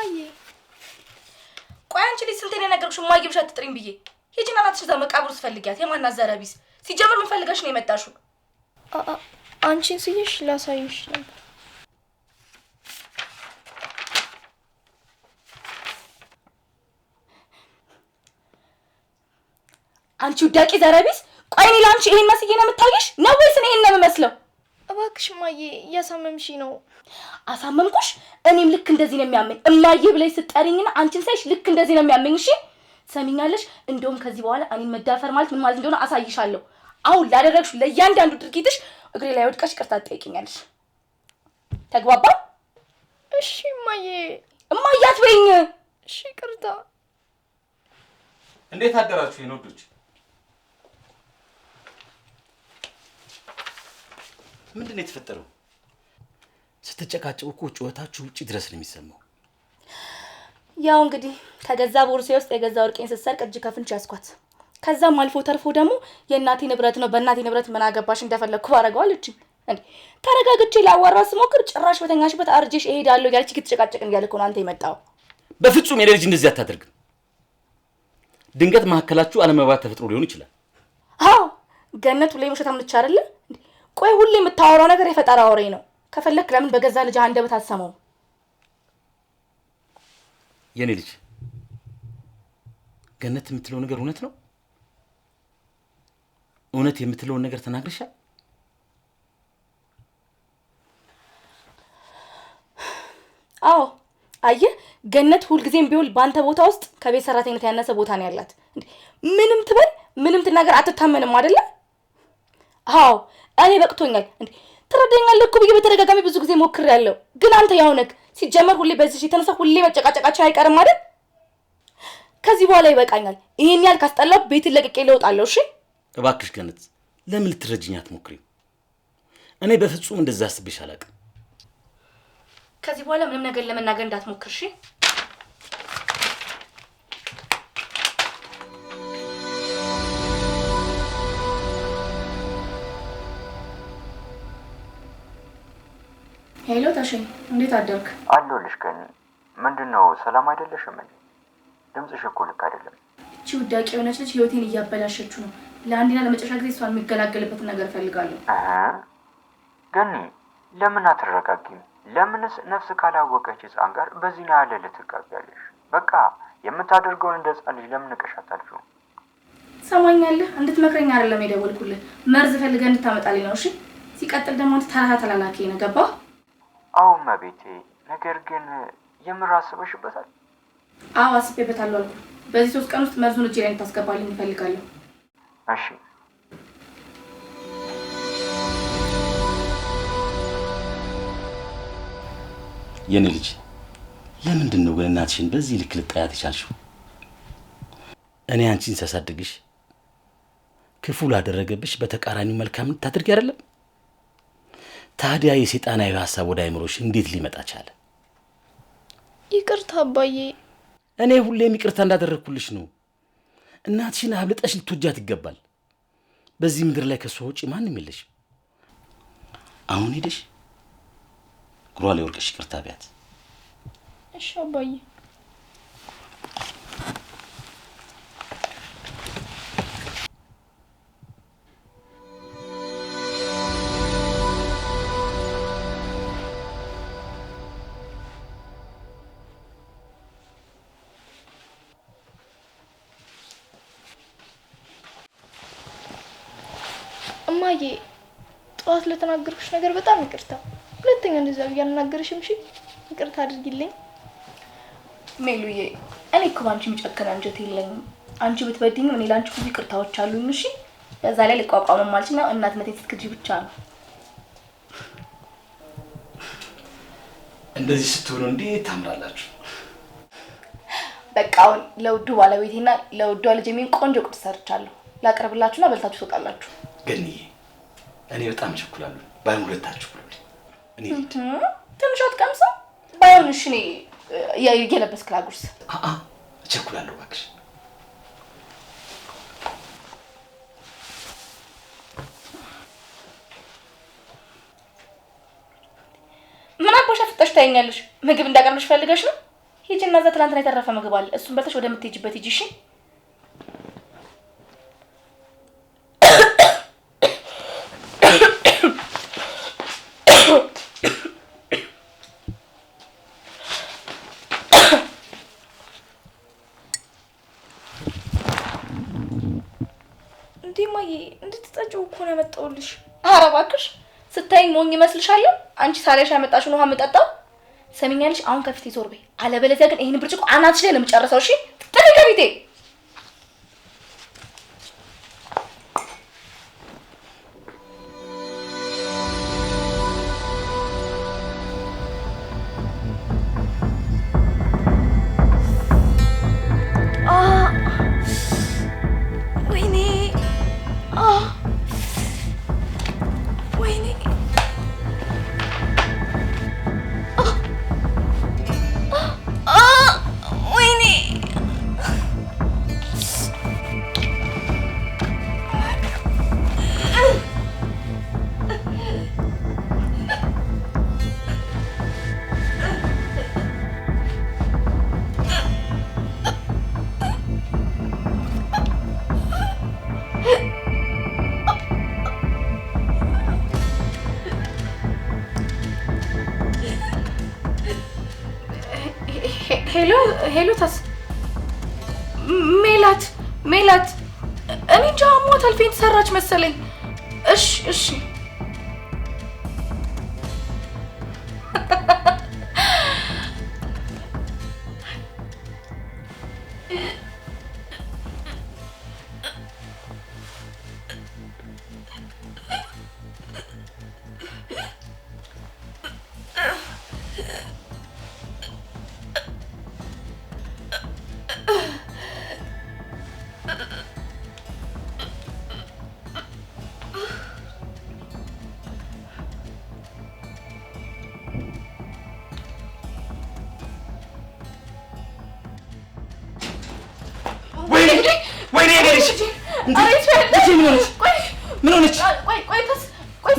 እማዬ ቆይ አንቺ ልጅ ስንቴ ነው የነገርኩሽ እማዬ ብቻ አትጥሪኝ ብዬ? ሂጂና እናትሽ እዛ መቃብር ውስጥ ፈልጊያት። የማናት ዘረቢስ? ሲጀምር ምን ፈልገሽ ነው የመጣሽው? አንቺን ስይሽ ላሳይሽ ነበር። አንቺ ውዳቂ ዘረቢስ! ቆይ እኔ ለአንቺ ይሄን መስዬ ነው የምታይሽ ነው ወይስ እኔ ይሄን ነው የምመስለው? እባክሽ እማዬ እያሳመምሽ ነው። አሳመምኩሽ? እኔም ልክ እንደዚህ ነው የሚያመኝ። እማዬ ብለሽ ስትጠሪኝና አንቺን ሳይሽ ልክ እንደዚህ ነው የሚያመኝ። እሺ ሰሚኛለሽ? እንደውም ከዚህ በኋላ እኔን መዳፈር ማለት ምን ማለት እንደሆነ አሳይሻለሁ። አሁን ላደረግሽ ለእያንዳንዱ ድርጊትሽ እግሬ ላይ ወድቀሽ ይቅርታ ትጠይቂኛለሽ። ተግባባ? እሺ እማዬ። እማዬ አትበይኝ። እሺ ይቅርታ። እንዴት አደራችሁ የኖዶች? ምንድነው የተፈጠረው? ስትጨቃጨቁ እኮ ጩኸታችሁ ውጪ ድረስ ነው የሚሰማው። ያው እንግዲህ ከገዛ ቦርሴ ውስጥ የገዛ ወርቄን ስትሰርቅ እጅ ከፍንጭ ያስኳት። ከዛም አልፎ ተርፎ ደግሞ የእናቴ ንብረት ነው፣ በእናቴ ንብረት ምን አገባሽ እንደፈለግኩ ባረገው አለችኝ። እንዴ ተረጋግቼ ላዋራ ስሞክር ጭራሽ በተኛሽበት አርጄሽ እሄዳለሁ ያለች ክትጨቃጨቅን እያለ እኮ ነው አንተ የመጣው። በፍጹም የልጅ እንደዚህ አታደርግም። ድንገት መሀከላችሁ አለመግባባት ተፈጥሮ ሊሆን ይችላል። አዎ ገነት ሁሌ ውሸታም ነች አይደል? ቆይ ሁሌ የምታወራው ነገር የፈጠራ ወሬ ነው። ከፈለክ ለምን በገዛ ልጅ አንደበት አሰማው? የኔ ልጅ ገነት የምትለው ነገር እውነት ነው? እውነት የምትለውን ነገር ተናግረሻል? አዎ አየህ፣ ገነት ሁልጊዜም ቢሆን ባንተ ቦታ ውስጥ ከቤት ሰራተኝነት ያነሰ ቦታ ነው ያላት። ምንም ትበል ምንም ትናገር አትታመንም አይደለ? አዎ እኔ በቅቶኛል። እንዴ ትረዳኛለህ እኮ ብዬ በተደጋጋሚ ብዙ ጊዜ ሞክሬያለሁ፣ ግን አንተ ያው ነህ። ሲጀመር ሁሌ በዚህ የተነሳ ሁሌ መጨቃጨቃችን አይቀርም አይደል? ከዚህ በኋላ ይበቃኛል። ይሄን ያህል ካስጠላው ቤትን ለቅቄ ልወጣለሁ። እሺ እባክሽ ገነት፣ ለምን ልትረጅኝ አትሞክሪም? እኔ በፍጹም እንደዛ አስቤሽ አላውቅም። ከዚህ በኋላ ምንም ነገር ለመናገር እንዳትሞክር እሺ? ሄሎ ታሸኝ፣ እንዴት አደርክ? አለሁልሽ ገኒ። ምንድነው ሰላም አይደለሽም እንዴ? ድምፅሽ እኮ ልክ አይደለም። እቺ ውዳቂ የሆነች ልጅ ህይወቴን እያበላሸችው ነው። ለአንዴና ለመጨረሻ ጊዜ እሷን የሚገላገልበት ነገር ፈልጋለሁ። ገኒ ለምን አትረጋጊም? ለምንስ ነፍስ ካላወቀች ህፃን ጋር በዚህ ያለ ልትጋቢያለሽ? በቃ የምታደርገውን እንደ ህፃን ልጅ ለምን ንቀሻታልሽው? ሰማኛለህ? እንድትመክረኝ አይደለም የደወልኩልህ፣ መርዝ ፈልገህ እንድታመጣልኝ ነው። እሺ ሲቀጥል ደግሞ አንተ ተራራ ተላላኪ ነህ፣ ገባህ? አዎ መቤቴ። ነገር ግን የምር አስበሽበታል? አዎ አስቤበታለሁ አልኩ። በዚህ 3 ቀን ውስጥ መርዙን እጄ ላይ እንድታስገባልኝ እፈልጋለሁ። እሺ የኔ ልጅ ለምንድን ነው ግን እናትሽን በዚህ ልክ ልጣያት የቻልሽው? እኔ አንቺን ሳሳድግሽ ክፉ ላደረገብሽ በተቃራኒው መልካም ታድርጊ አይደለም? ታዲያ የሰይጣናዊ ሐሳብ ወደ አይምሮሽ እንዴት ሊመጣ ቻለ? ይቅርታ አባዬ። እኔ ሁሌም ይቅርታ እንዳደረግኩልሽ ነው። እናትሽን አብልጠሽ ልትወጃት ይገባል። በዚህ ምድር ላይ ከሷ ውጪ ማንም የለሽም። አሁን ሄደሽ እግሯ ላይ ወርቀሽ ይቅርታ ቢያት። እሺ አባዬ። እማዬ ጠዋት ለተናገርኩሽ ነገር በጣም ይቅርታ። ሁለተኛ እንደዛ ብያልናገርሽም እሺ ይቅርታ አድርጊልኝ። ሜሉዬ እኔ እኮ ባንቺ የሚጨክን አንጀት የለኝም። አንቺ ብትበድኝም እኔ ላንቺ ብዙ ይቅርታዎች አሉኝ። እሺ በዛ ላይ ልቋቋም ማለት ነው እናትነቴ ስትክጂ ብቻ ነው። እንደዚህ ስትሆኑ እንዴት ታምራላችሁ። በቃ አሁን ለውዱ ባለቤቴና ለውዱ ልጅ የሚን ቆንጆ ቁርስ ሰርቻለሁ። ላቀርብላችሁና በልታችሁ ትወጣላችሁ። ገኒ እኔ በጣም ቸኩላለሁ። ባይሆን ሁለታችሁ ብሉልኝ። እኔ ትንሽ አትቀምሰው? ባይሆን እሺ እኔ እየለበስክ ላጉርስ። እቸኩላለሁ እባክሽ። ምን አባሽ አፍጠሽ ታይኛለሽ? ምግብ እንዳቀርብሽ ፈልገሽ ነው? ሂጂና እዛ ትናንትና የተረፈ ምግብ አለ እሱን በልተሽ ወደምትሄጂበት ሂጂ እሺ እንዴማዬ እንድትጠጪው እኮ ነው ያመጣሁልሽ። ኧረ እባክሽ ስታይኝ ሞኝ ይመስልሻለሁ አንቺ ሳለሽ ያመጣሽውን ውሃ የምጠጣው ሰሚኛለሽ አሁን ከፊቴ ዞር በይ አለበለዚያ ግን ይሄን ብርጭቆ አናትሽ ላይ ነው የምጨርሰው እሺ ጥሪ ከፊቴ ሄሎ ታስ ሜላት እኔ እንጃ ሞታል ፌንት ሰራች መሰለኝ እሺ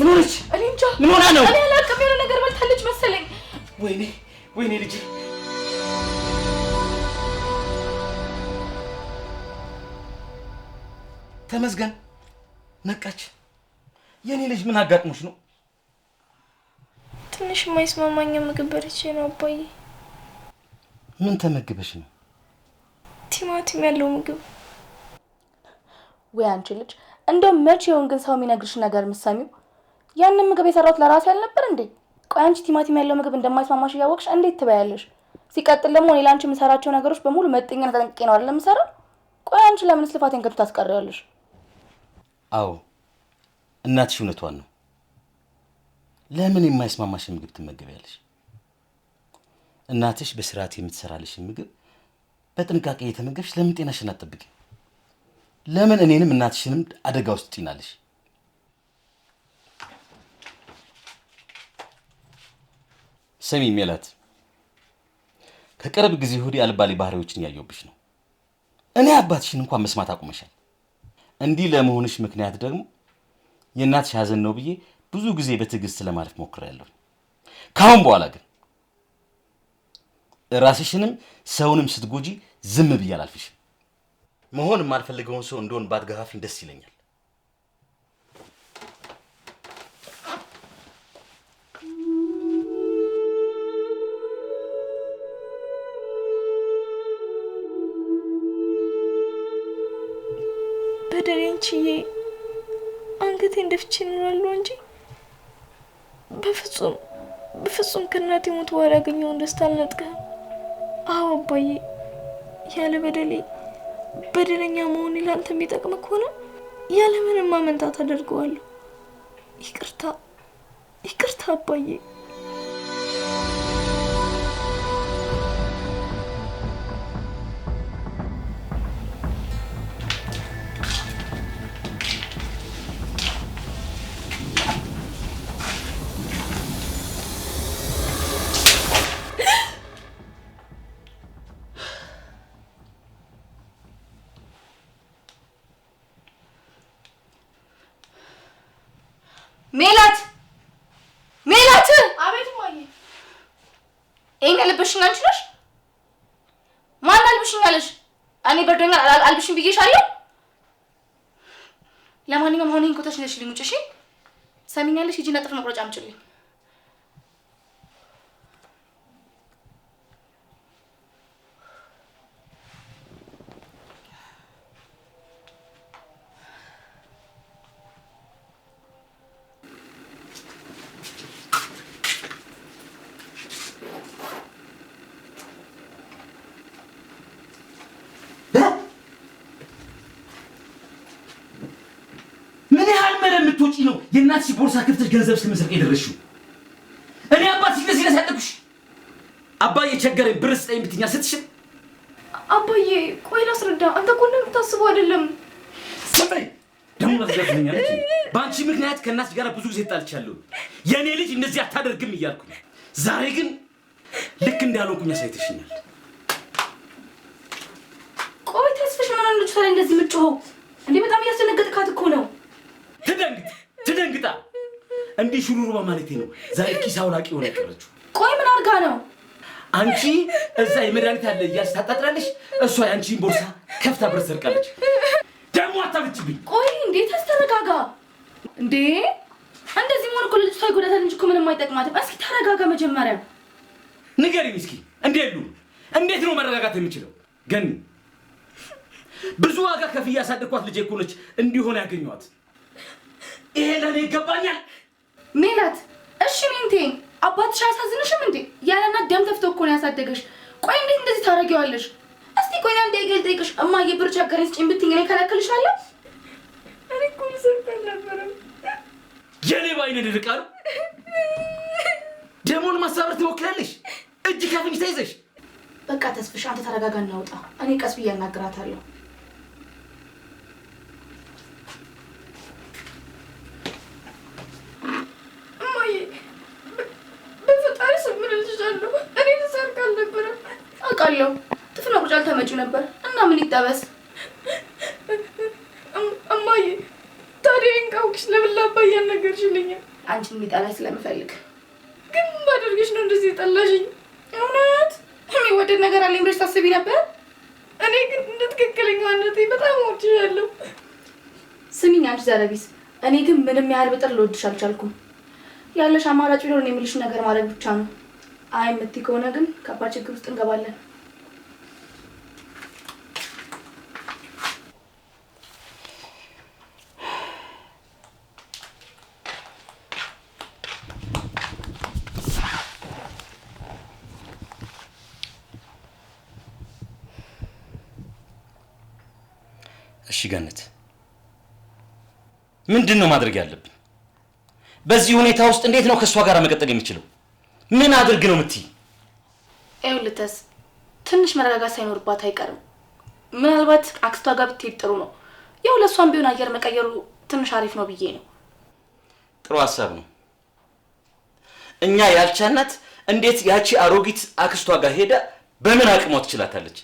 ምን ሆነች? ምን ሆና ነው? እኔ አላውቅም የሆነ ነገር በልታለች መሰለኝ። ወይኔ ልጄ ተመስገን ነቃች። የኔ ልጅ ምን አጋጥሞሽ ነው? ትንሽ የማይስማማኝ ምግብ በልቼ ነው አባዬ። ምን ተመግበሽ ነው? ቲማቲም ያለው ምግብ። ወይ አንቺ ልጅ እንደው መቼውን ግን ሰው የሚነግርሽ ነገር ምሳሚው ያንን ምግብ የሰራሁት ለራሴ አልነበር እንዴ? ቆይ አንቺ ቲማቲም ያለው ምግብ እንደማይስማማሽ እያወቅሽ እንዴት ትበያለሽ? ሲቀጥል ደግሞ እኔ ላንቺ የምሰራቸው ነገሮች በሙሉ መጥኛ ተጠንቅቄ ነው አይደል የምሰራው? ቆይ አንቺ ለምን ልፋቴን ከብት ታስቀሪያለሽ? አዎ እናትሽ እውነቷን ነው። ለምን የማይስማማሽ ምግብ ትመገቢያለሽ? እናትሽ በስርዓት የምትሰራልሽ ምግብ በጥንቃቄ እየተመገብሽ ለምን ጤናሽን አትጠብቂ? ለምን እኔንም እናትሽንም አደጋ ውስጥ ትጥይናለሽ? ሰሚ ሜላት፣ ከቅርብ ጊዜ ወዲህ አልባሌ ባህሪዎችን ያየሁብሽ ነው። እኔ አባትሽን እንኳን መስማት አቁመሻል። እንዲህ ለመሆንሽ ምክንያት ደግሞ የእናትሽ ሐዘን ነው ብዬ ብዙ ጊዜ በትዕግስት ለማለፍ ሞክሬያለሁ። ካሁን በኋላ ግን ራስሽንም ሰውንም ስትጎጂ ዝም ብዬ አላልፍሽም። መሆን የማልፈልገውን ሰው እንደሆን ባትገፋፊኝ ደስ ይለኛል። በደሌን ችዬ አንገቴን ደፍቼ እኖራለሁ እንጂ በፍጹም ከእናቴ ሞት በኋላ ያገኘውን ደስታ አልነጥቀህም። አዎ አባዬ፣ ያለ በደለኛ መሆኔ ላንተ የሚጠቅም ከሆነ ያለ ምንም ማመንታት አደርገዋለሁ። ይቅርታ አባዬ። ሜላት! አቤት ማየ። ይሄን ያለበሽን አንቺ ነሽ? ትለብሽኛለሽ? እኔ በርዶኛል አልብሽም ብዬሻለሁ። ለማንኛውም አሁን ኮታሽ ነሽልኝ ውጭ። እሺ ሰሚኛለሽ? ሂጂና ጥፍር መቁረጫ አምጪልኝ። ምን ያህል መረምቶጪ ነው የእናትሽ ቦርሳ ከፍተሽ ገንዘብ እስከመሰረቅ የደረስሽው? እኔ አባትሽ ለዚህ ያሳደግኩሽ አባዬ ቸገረኝ ብር ስጠኝ ብትኛ ስትሽል አባዬ ቆይ ላስረዳ። አንተ እኮ እንደምታስበው አይደለም። ሰማይ ደሞ ለዘፈኛለች። በአንቺ ምክንያት ከእናትሽ ጋር ብዙ ጊዜ ጣልቻለሁ። የኔ ልጅ እንደዚህ አታደርግም እያልኩኝ ዛሬ ግን ልክ እንዳልሆንኩኝ አሳይተሽኛል። ቆይ ተስፍሽ ምን አለ ልጅ ታዲያ እንደዚህ የምትጮኸው እንዴ? በጣም እያስደነገጥካት እኮ ነው። ትደንግጣ እንዲህ ሹሩሩ በማለቴ ነው ዛሬ ኪስ አውላቂ ሆነ ያቀረችው። ቆይ ምን አድርጋ ነው? አንቺ እዛ የመድኃኒት ያለ እያልሽ ታጣጥራለሽ፣ እሷ የአንቺን ቦርሳ ከፍታ ብር ሰርቃለች። ደግሞ አታብጭብኝ። ቆይ እንዴት ተረጋጋ እንዴ! እንደዚህ መሆን እኮ ልጅቷ ይጎዳታል እንጂ እኮ ምንም አይጠቅማትም። እስኪ ተረጋጋ መጀመሪያ። ንገሪኝ እስኪ እንዴት ነው መረጋጋት የምችለው? ገኒ ብዙ ዋጋ ከፍዬ ያሳደግኳት ልጄ እኮ ነች እንዲሆን ያገኘኋት። ይሄ ለኔ ይገባኛል። ሜላት እሺ ሚንቴ አባትሽ አያሳዝንሽም እንዴ? ያለና ደም ተፍቶ እኮ ነው ያሳደገሽ። ቆይ እንዴት እንደዚህ ታረጊዋለሽ? እስቲ ቆይ አንዴ ይገልጠይቅሽ እማዬ ብር ቸገረኝ ስጪኝ ብትይኝ እኔ ከለክልሻለሁ? እኔ እኮ ልሰርቀን ነበረ። የኔ ባይነ ድርቃሉ ደሞን ማሳበር ትሞክራለሽ። እጅ ከፍንጅ ተይዘሽ። በቃ ተስፍሽ አንተ ተረጋጋ፣ እናውጣ። እኔ ቀስ ብዬ አናግራታለሁ። እኔ ልሰርቅ አልነበረም። አውቃለሁ ጥፍር መቁረጫ አልተመጪው ነበር እና ምን ይጠበስ? እማዬ ታዲያ እንቃውቅሽ ለምን ለአባዬ አልነገርሽልኝም? አንቺን የሚጠላሽ ስለምፈልግ። ግን ባደርግሽ ነው እንደዚህ የጠላሽኝ? እውነት የሚወደድ ነገር አለኝ ብለሽ ታስቢ ነበር? እኔ ግን እንደ ትክክለኛነቴ በጣም እወድሻለሁ። ስሚኝ አንቺ ዘረቢስ፣ እኔ ግን ምንም ያህል ብጥር ልወድሽ አልቻልኩም። ያለሽ አማራጭ ቢኖር እኔ የምልሽ ነገር ማድረግ ብቻ ነው። አይ የምትይ ከሆነ ግን ከባድ ችግር ውስጥ እንገባለን። እሺ ገነት፣ ምንድን ነው ማድረግ ያለብን? በዚህ ሁኔታ ውስጥ እንዴት ነው ከሷ ጋር መቀጠል የምችለው? ምን አድርግ ነው የምትይ? ይኸውልህ ትንሽ መረጋጋት ሳይኖርባት አይቀርም። ምናልባት አክስቷ ጋር ብትሄድ ጥሩ ነው። ያው ለሷም ቢሆን አየር መቀየሩ ትንሽ አሪፍ ነው ብዬ ነው። ጥሩ ሐሳብ ነው። እኛ ያልቻናት እንዴት ያቺ አሮጊት አክስቷ ጋር ሄዳ በምን አቅሟ ትችላታለች?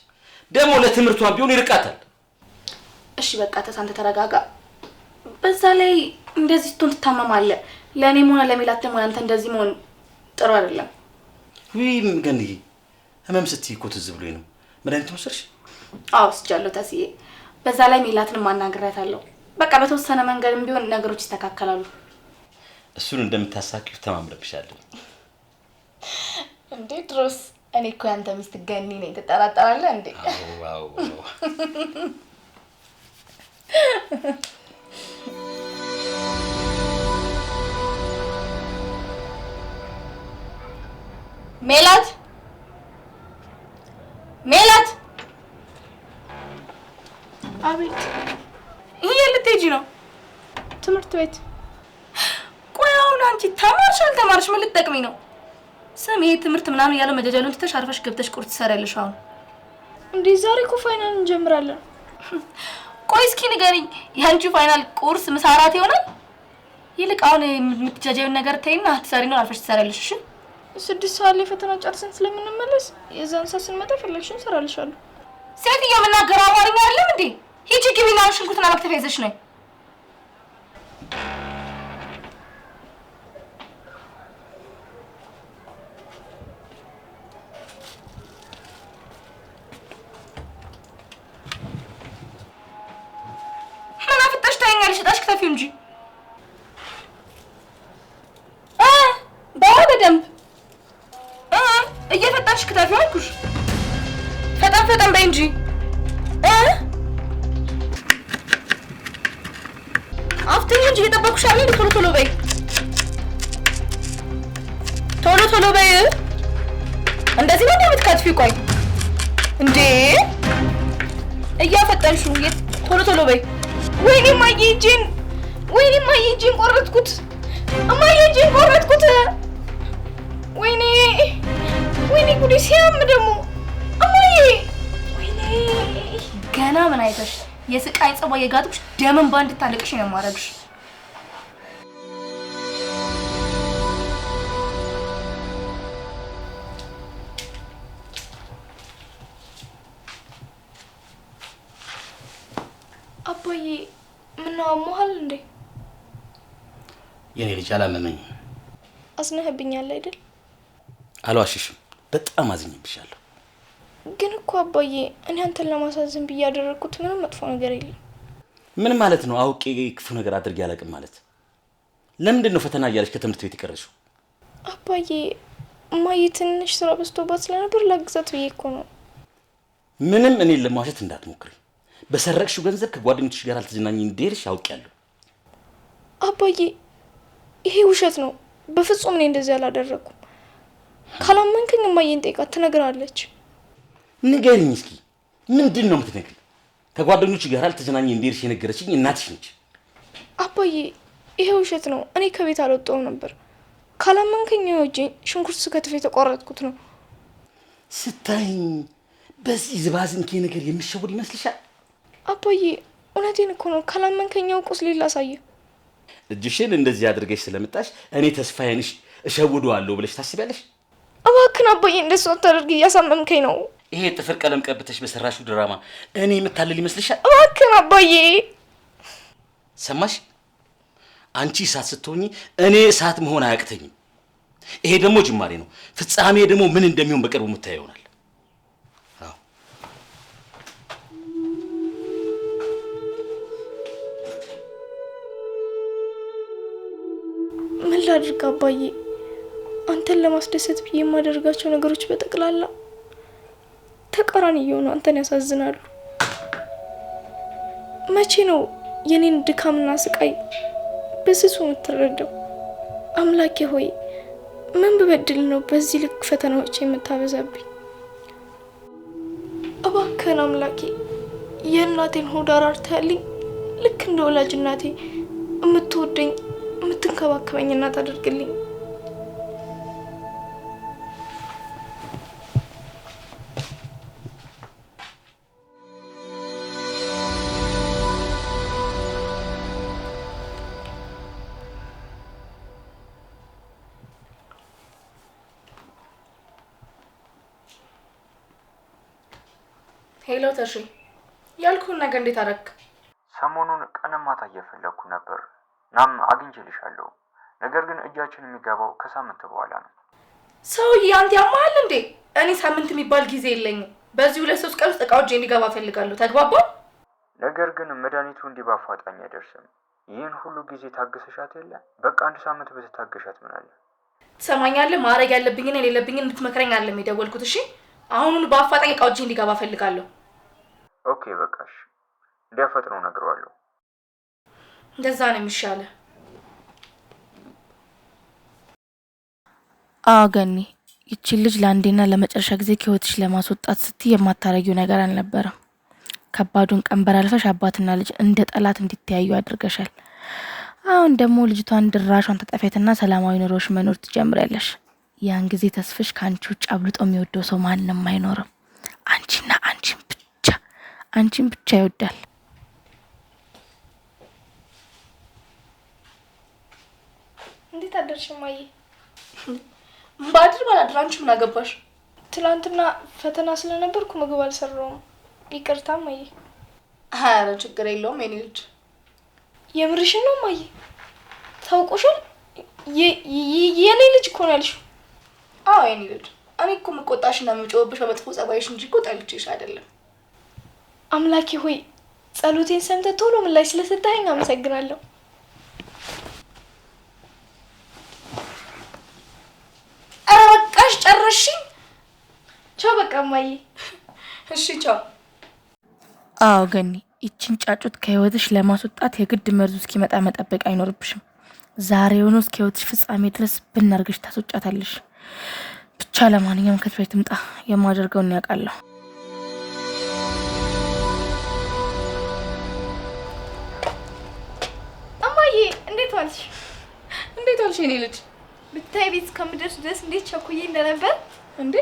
ደግሞ ለትምህርቷን ቢሆን ይርቃታል። እሺ በቃ አንተ ተረጋጋ። በዛ ላይ እንደዚህ ስትሆን ትታመማለህ። ለእኔም ሆነ ለሜላት ደግሞ አንተ እንደዚህ መሆን ጥሩ አይደለም። ወይም ግን ህመም ስትይ እኮ ትዝ ብሎኝ ነው። መድኃኒት ወሰድሽ? አዎ ወስጃለሁ ተስዬ። በዛ ላይ ሜላትን ማናገራታለሁ። በቃ በተወሰነ መንገድም ቢሆን ነገሮች ይስተካከላሉ። እሱን እንደምታሳኪው ተማምረብሻለሁ። እንዴ ድሮስ እኔ እኮ ያንተ ሚስት ገኒ ነኝ። ትጠራጠራለህ እንዴ? አዎ ሜላት አቤት። ይሄ ልትሄጂ ነው? ትምህርት ቤት። ቆይ አሁን አንቺ ተማርሽ አልተማርሽ ምን ልትጠቅሚ ነው? ስም ይሄ ትምህርት ምናምን ያለው መጃጃሉን ትተሽ አርፈሽ ገብተሽ ቁርስ ትሰሪያለሽ። አሁን እንዴ ዛሬ እኮ ፋይናል እንጀምራለን። ቆይ እስኪ ንገሪኝ፣ የአንቺ ፋይናል ቁርስ ምሳ እራት ይሆናል? ይልቅ አሁን የምትጃጃዩን ነገር ተይና ትሰሪ ነው አርፈሽ ትሰሪያለሽ። እሺ 6 ሰዓት ላይ ፈተና ጨርሰን ስለምንመለስ የዛን ሰዓት ስንመጣ ፈለግሽን ሰራልሻለሁ። ሴትዮ የምናገረው አማርኛ አይደለም እንዴ? ሂጂ ግቢና ሽንኩርትና መክተፊያ ይዘሽ ነይ። እየሸጣሽ ክተፊው እንጂ በደንብ እየፈጠንሽ ክተፊው አልኩሽ። ፈጠን በይ እንጂ አፍጥኝ እንጂ እየጠበኩሽ አይደል? ቶሎ በይ ቶሎ በይ። እንደዚህ ነው የምትከትፊው? ቆይ እንዴ እያፈጠንሽው ቶሎ በይ። ወይኔ ማዬ እጄን ቆረጥኩት። እማዬ እጄን ቆረጥኩት። ወይኔ ጉዴ ሲያም ደግሞ እማዬ። ወይኔ ገና ምን አይተሽ የስቃይ ጸባይ የጋጥኩሽ ደምን ባንድ ታለቅሽ ነው የማረግሽ። አባዬ ምነው አሞሃል እንዴ? የኔ ልጅ አላመመኝም። አዝነህብኛል አይደል? አልዋሽሽም፣ በጣም አዝኜብሻለሁ። ግን እኮ አባዬ እኔ አንተን ለማሳዘን ብዬ ያደረኩት ምንም መጥፎ ነገር የለም። ምን ማለት ነው? አውቄ ክፉ ነገር አድርጌ አላውቅም ማለት? ለምንድን ነው ፈተና እያለሽ ከትምህርት ቤት የቀረሽው? አባዬ እማዬ ትንሽ ስራ በዝቶባት ስለነበር ላግዛት ብዬ እኮ ነው። ምንም እኔን ለማዋሸት እንዳትሞክሪ። በሰረቅሽው ገንዘብ ከጓደኞችሽ ጋር አልተዝናኝ እንደሄድሽ አውቄያለሁ። አባዬ ይሄ ውሸት ነው። በፍጹም እኔ እንደዚህ አላደረኩም። ካላመንከኝ እማዬን ጠይቃት ትነግራለች። ንገሪኝ እስኪ፣ ምንድን ነው የምትነግሪኝ? ከጓደኞችሽ ጋር አልተዝናኝ እንደሄድሽ የነገረችኝ እናትሽ ነች። አባዬ ይሄ ውሸት ነው። እኔ ከቤት አልወጣሁም ነበር። ካላመንከኝ ወጄ ሽንኩርት ስከትፍ የተቆረጥኩት ነው። ስታይኝ በዚህ ዝባዝንኬ ነገር የምትሸውድ ይመስልሻል? አባዬ እውነቴን እኮ ነው። ካላመንከኝ ቁስሌን ላሳየህ። እጅሽን እንደዚህ አድርገሽ ስለመጣሽ እኔ ተስፋዬንሽ እሸውደዋለሁ ብለሽ ታስቢያለሽ? እባክህን አባዬ እንደሱ አታድርግ፣ እያሳመምከኝ ነው። ይሄ ጥፍር ቀለም ቀብተሽ በሰራሽው ድራማ እኔ የምታልል ይመስልሻል? እባክህን አባዬ። ሰማሽ? አንቺ እሳት ስትሆኚ እኔ እሳት መሆን አያቅተኝም። ይሄ ደግሞ ጅማሬ ነው። ፍጻሜ ደግሞ ምን እንደሚሆን በቅርቡ የምታየው ይሆናል። ምን ላድርግ አባዬ? አንተን ለማስደሰት ብዬ የማደርጋቸው ነገሮች በጠቅላላ ተቃራኒ እየሆኑ አንተን ያሳዝናሉ። መቼ ነው የኔን ድካምና ስቃይ በስሱ የምትረዳው? አምላኬ ሆይ ምን ብበድል ነው በዚህ ልክ ፈተናዎች የምታበዛብኝ? እባክህን አምላኬ የእናቴን ሆድ አራርተህልኝ ልክ እንደ ወላጅ እናቴ የምትወደኝ የምትንከባከበኝ እናት አድርግልኝ። ሄሎ ተሺ፣ ያልኩህን ነገር እንዴት አደረክ? ሰሞኑን ቀንም ማታ እየፈለግኩ ነበር። ናም አግኝቼልሻለሁ። ነገር ግን እጃችን የሚገባው ከሳምንት በኋላ ነው። ሰውዬ አንተ ያማሃል እንዴ? እኔ ሳምንት የሚባል ጊዜ የለኝም። በዚህ 2-3 ቀን ውስጥ እቃዎች እንዲገባ ፈልጋለሁ። ተግባባ? ነገር ግን መድኃኒቱ እንዲህ በአፋጣኝ አይደርስም። ይህን ሁሉ ጊዜ ታገሰሻት የለ? በቃ 1 ሳምንት ብትታገሻት ምን አለ? ትሰማኛለህ? ማድረግ ያለብኝን የሌለብኝን እንድትመክረኝ አይደለም የደወልኩት። እሺ አሁኑን በአፋጣኝ እቃዎች እንዲገባ ፈልጋለሁ። ኦኬ በቃሽ፣ እንዲያፈጥነው እነግረዋለሁ። እንደዛ ነው የሚሻለው። አገኒ ይቺ ልጅ ለአንዴና ለመጨረሻ ጊዜ ከህይወትሽ ለማስወጣት ስትይ የማታረጊው ነገር አልነበረም። ከባዱን ቀንበር አልፈሽ አባትና ልጅ እንደ ጠላት እንዲተያዩ አድርገሻል። አሁን ደግሞ ልጅቷን ድራሿን ተጠፈትና ሰላማዊ ኑሮሽ መኖር ትጀምሪያለሽ። ያን ጊዜ ተስፍሽ ካንቺ ውጭ አብልጦ የሚወደው ሰው ማንንም አይኖርም። አንቺና አንቺን ብቻ ይወዳል። እንዴት አደርሽ እማዬ? ባድር ባላድር አንቺ ምን አገባሽ? ትናንትና ፈተና ስለነበርኩ ምግብ አልሰራውም። ይቅርታ እማዬ። ኧረ ችግር የለውም የኔ ልጅ። የምርሽን ነው እማዬ? ታውቆሻል? የኔ ልጅ እኮ ነው ያልሽው። አዎ የኔ ልጅ። እኔ እኮ የምቆጣሽና የምጮህብሽ በመጥፎ ጸባይሽ እንጂ እኮ ጠልቼሽ አይደለም። አምላኬ ሆይ ጸሎቴን ሰምተህ ቶሎ ምላሽ ስለሰጠኸኝ አመሰግናለሁ። ኧረ በቃሽ ጨረስሽኝ? ቻው በቃ እማዬ። እሺ ቻው። አዎ ገኒ፣ ይችን ጫጩት ከህይወትሽ ለማስወጣት የግድ መርዙ እስኪመጣ መጠበቅ አይኖርብሽም። ዛሬውኑ እስከ ህይወትሽ ፍጻሜ ድረስ ብናርግሽ ታስወጫታለሽ። ብቻ ለማንኛውም ከትቤት ትምጣ፣ የማደርገውን ያውቃለሁ። እማዬ እንዴት ዋልሽ? እንዴት ዋልሽ የኔ ልጅ? ብታይ ቤት እስከምደርስ ድረስ እንዴት ቸኩዬ እንደነበር። እንዴ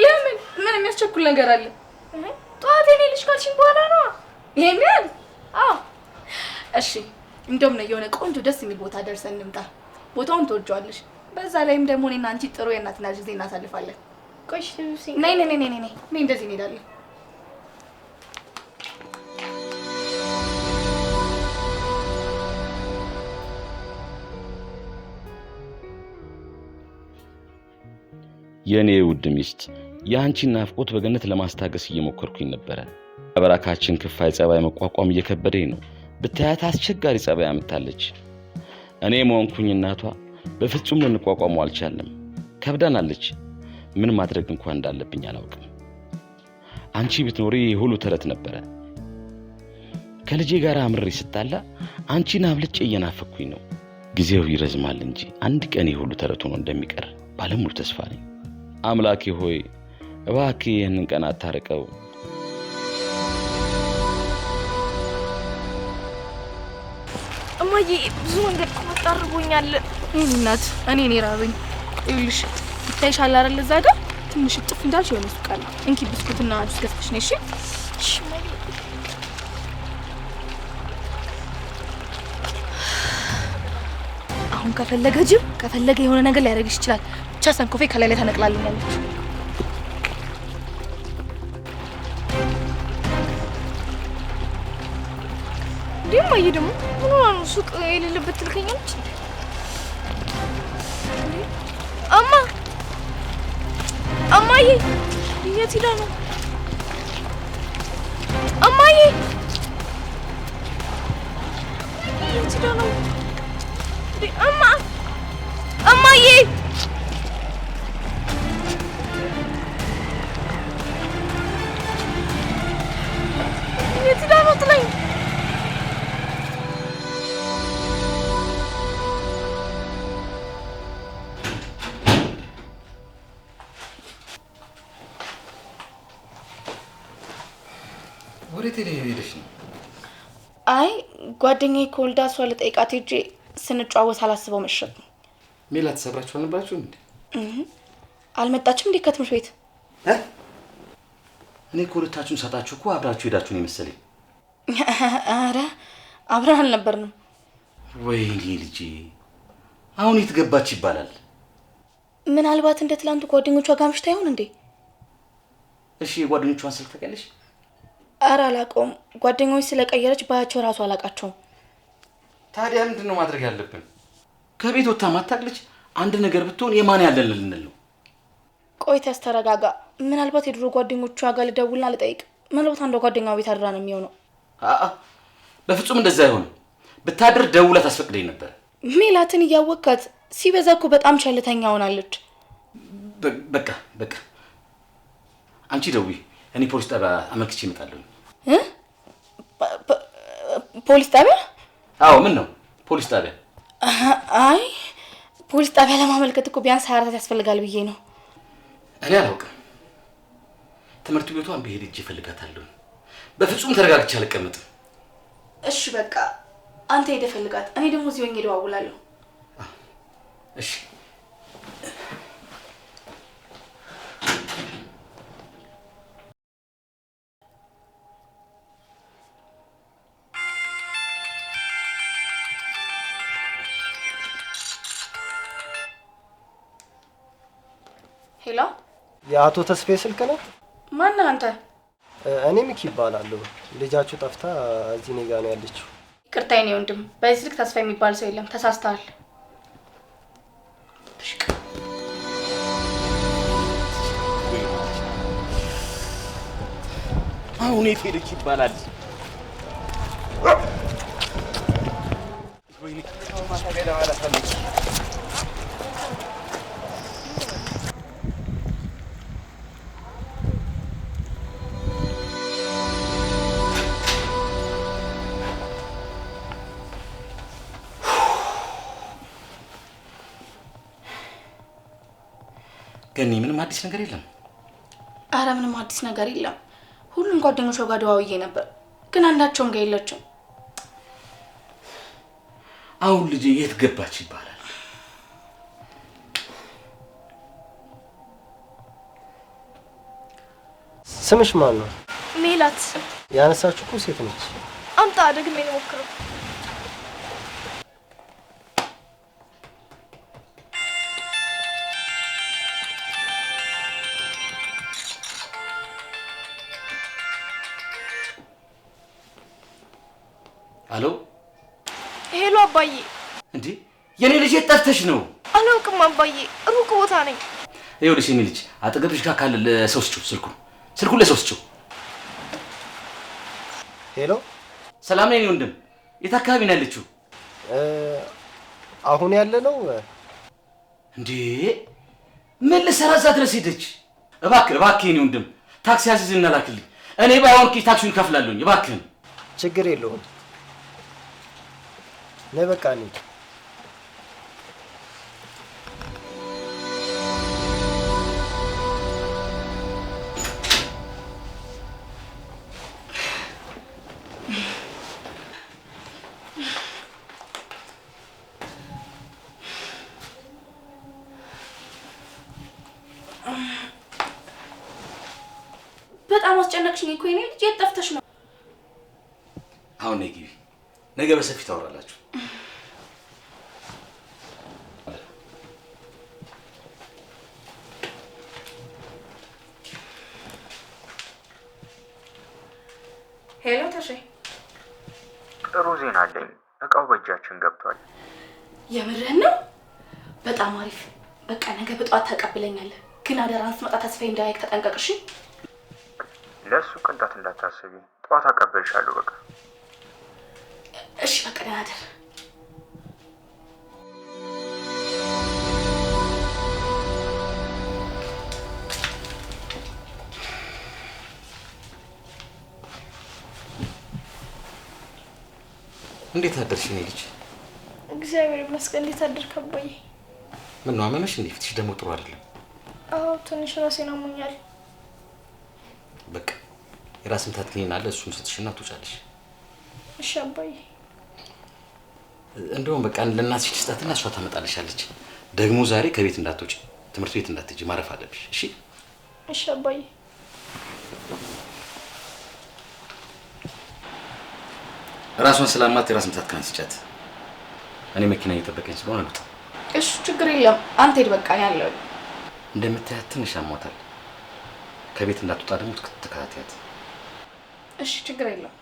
ለምን? ምን የሚያስቸኩል ነገር አለ? ጠዋት የኔ ልጅ ካልሽኝ በኋላ ነው። ይሄን ያህል? አዎ እሺ እንደውም ነው የሆነ ቆንጆ ደስ የሚል ቦታ ደርሰን እንምጣ። ቦታውን ትወጂዋለሽ። በዛ ላይም ደግሞ እኔና አንቺ ጥሩ የእናትና ልጅ ጊዜ እናሳልፋለን። ቆይሽ ልብሴ ነይ እንደዚህ እንሄዳለን። የኔ ውድ ሚስት የአንቺን ናፍቆት በገነት ለማስታገስ እየሞከርኩኝ ነበር። አበራካችን ክፋይ ጸባይ መቋቋም እየከበደኝ ነው። ብታያት አስቸጋሪ ጸባይ አምጣለች። እኔ ሞንኩኝ እናቷ በፍጹም ልንቋቋመው አልቻለም። ከብዳናለች። ምን ማድረግ እንኳን እንዳለብኝ አላውቅም። አንቺ ብትኖሪ ሁሉ ተረት ነበር። ከልጄ ጋር አምሬ ስጣላ አንቺን አብልጬ እየናፈኩኝ ነው። ጊዜው ይረዝማል እንጂ አንድ ቀን ሁሉ ተረት ሆኖ እንደሚቀር ባለሙሉ ተስፋ ነኝ። አምላኬ ሆይ እባክህ ይህንን ቀን አታርቀው። እማዬ ብዙ መንገድ ቆጣ አድርጎኛል። የኔ እናት እኔ ራበኝ። ይኸውልሽ ይታይሻል አይደል? እዛ ጋር ትንሽ ጥፍ እንዳልሽ የሆነ ሱቅ አለ። እንኪ ብስኩትና ጁስ ገዝተሽ ነይ። እሺ እማዬ። አሁን ከፈለገ ጅብ ከፈለገ የሆነ ነገር ሊያደርግሽ ይችላል። ብቻ ሰንኮፌ ከላይ ላይ ተነቅላልኛለች። እማዬ ደግሞ ምን ሆነ ነው ሱቅ የሌለበት ትልከኛለች? እማዬ የት ሄዳ ነው? እማዬ የት ሄዳ ነው? እማዬ የት ሄዳ ነው ጥላኝ? ወዴት ሄደሽ ነው? አይ ጓደኛዬ ከወልዳ እሷ ልጠይቃት ሄጄ ስንጫወት አላስበው መሸጥ። ሜላት ተሰብራችሁ አልነበራችሁም እንዴ? አልመጣችም እንዴ ከትምህርት ቤት? እኔ ሁለታችሁን ሰጣችሁ እኮ አብራችሁ ሄዳችሁ ነው መሰለኝ። አረ አብረን አልነበርንም። ወይኔ ልጄ አሁን የት ገባች ይባላል? ምናልባት እንደ ትላንቱ ጓደኞቿ ጋር አምሽታ ይሆን እንዴ? እሺ የጓደኞቿን ስልክ ታውቂያለሽ? አረ አላውቀውም። ጓደኞች ስለቀየረች ባያቸው ራሱ አላውቃቸውም። ታዲያ ምንድን ነው ማድረግ ያለብን? ከቤት ወጣ ማታቅልች አንድ ነገር ብትሆን የማን ያለን ልንል ነው? ቆይት ያስተረጋጋ። ምናልባት የድሮ ጓደኞቿ ጋር ልደውልና ልጠይቅ። ምናልባት አንዷ ጓደኛዋ ቤት አድራ ነው የሚሆነው። በፍጹም እንደዛ አይሆንም። ብታድር ደውላ ታስፈቅደኝ ነበር። ሜላትን እያወቃት ሲበዛ እኮ በጣም ቸልተኛ ሆናለች። በቃ አንቺ ደውይ፣ እኔ ፖሊስ ጣቢያ አመልክቼ እመጣለሁ። ፖሊስ ጣቢያ? አዎ ምን ነው ፖሊስ ጣቢያ? አይ ፖሊስ ጣቢያ ለማመልከት እኮ ቢያንስ 24 ሰዓት ያስፈልጋል ብዬ ነው። እኔ አላውቅም። ትምህርት ቤቷን ብሄድ እጄ እፈልጋታለሁ። በፍጹም ተረጋግቼ አልቀመጥም። እሺ በቃ አንተ ሄደህ ፈልጋት፣ እኔ ደግሞ እዚህ ሆኜ እደዋውላለሁ። እሺ ሄሎ፣ የአቶ ተስፋዬ ስልክ ነው? ማን አንተ? እኔ ሚኪ እባላለሁ። ልጃችሁ ጠፍታ እዚህ እኔ ጋር ነው ያለችው። ይቅርታ የኔ ወንድም፣ በዚህ ስልክ ተስፋ የሚባል ሰው የለም፣ ተሳስተሃል። አሁን የት ሄደች ይባላል? ለማለት ፈልጌ ገኒ ምንም አዲስ ነገር የለም? አረ ምንም አዲስ ነገር የለም። ሁሉም ጓደኞቿ ጋር ደዋውዬ ነበር፣ ግን አንዳቸውም ጋር የለችም። አሁን ልጅ የት ገባች ይባላል? ስምሽ ማን ነው? ሜላት። ያነሳችሁ እኮ ሴት ነች። አምጣ ደግሜ ልሞክረው። አሎ ሄሎ አባዬ። እንዴ የኔ ልጅ የት ጠፍተሽ ነው? አላውቅም አባዬ፣ ሩቅ ቦታ ነኝ። ይኸውልሽ የኔ ልጅ አጠገብሽ ጋር ካለ ለሰው ስጪው፣ ስልኩን ለሰው ስጪው። ሄሎ ሰላም ነኝ ወንድም፣ የት አካባቢ ነው ያለችው? አሁን ያለ ነው እንዴ? ምን ልሰራ እዛ ድረስ ሄደች? እባክህ የኔ ወንድም ታክሲ አስይዝና ላክልኝ። እኔ ባይሆን ታክሲውን እከፍላለሁኝ። እባክህን። ችግር የለውም። ነይ በቃ እንሂድ። በጣም አስጨነቅሽኝ እኮ የኔ ልጅ። የት ጠፍተሽ ነው? አሁን ነይ ግቢ፣ ነገ በሰፊ ታወራላችሁ። ሄሎ ተሼ፣ ጥሩ ዜና አለኝ። እቃው በእጃችን ገብቷል። የምርህን ነው? በጣም አሪፍ። በቃ ነገ በጠዋት ታቀብለኛለህ። ግን አደራን ስመጣ ተስፋዬ እንዳያይቅ ተጠንቀቅሽ። ለእሱ ቅንጣት እንዳታስቢ፣ ጠዋት አቀበልሻለሁ። በቃ እሺ፣ በቃ ደህና እደር። እንዴት አደርሽ የኔ ልጅ? እግዚአብሔር ይመስገን። እንዴት አደርክ አባዬ? ምን ነው አመመሽ እንዴ? ፊትሽ ደግሞ ጥሩ አይደለም። አዎ ትንሽ ራሴን አሞኛል። በቃ የራስ ምታት ክኒን አለ፣ እሱን ስትሽና ትውጫለሽ። እሺ አባዬ። እንደውም በቃ ለእናትሽ ስጣትና እሷ ታመጣልሻለች። ደግሞ ዛሬ ከቤት እንዳትወጪ፣ ትምህርት ቤት እንዳትሄጂ ማረፍ አለብሽ። እሺ? እሺ አባዬ። ራሷን ሰላማት የራስ ምታት ክኒን ስጫት። እኔ መኪና እየጠበቀኝ ስለሆነ ነው። እሺ ችግር የለም። አንተ ሄድ በቃ ያለው። እንደምታያት ትንሽ አሟታል። ከቤት እንዳትወጣ ደግሞ ተከታተያት። እሺ ችግር የለም።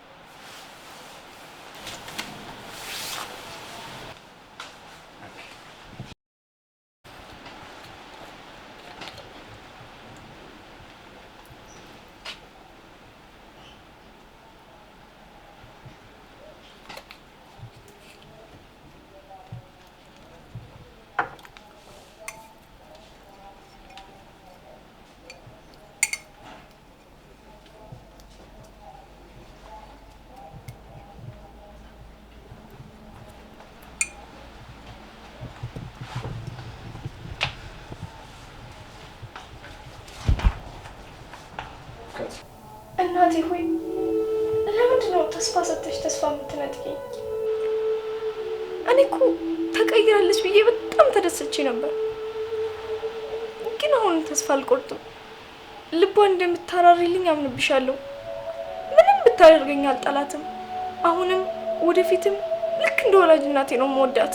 እናቴ ሆይ ለምንድን ነው ተስፋ ሰጥተሽ ተስፋ የምትነጥቂኝ? እኔ እኮ ተቀይራለች ብዬ በጣም ተደሰቼ ነበር። ግን አሁን ተስፋ አልቆርጥም። ልቧ እንደምታራሪልኝ አምንብሻለሁ። ምንም ብታደርገኝ አልጠላትም። አሁንም ወደፊትም ልክ እንደ ወላጅ እናቴ ነው የምወዳት።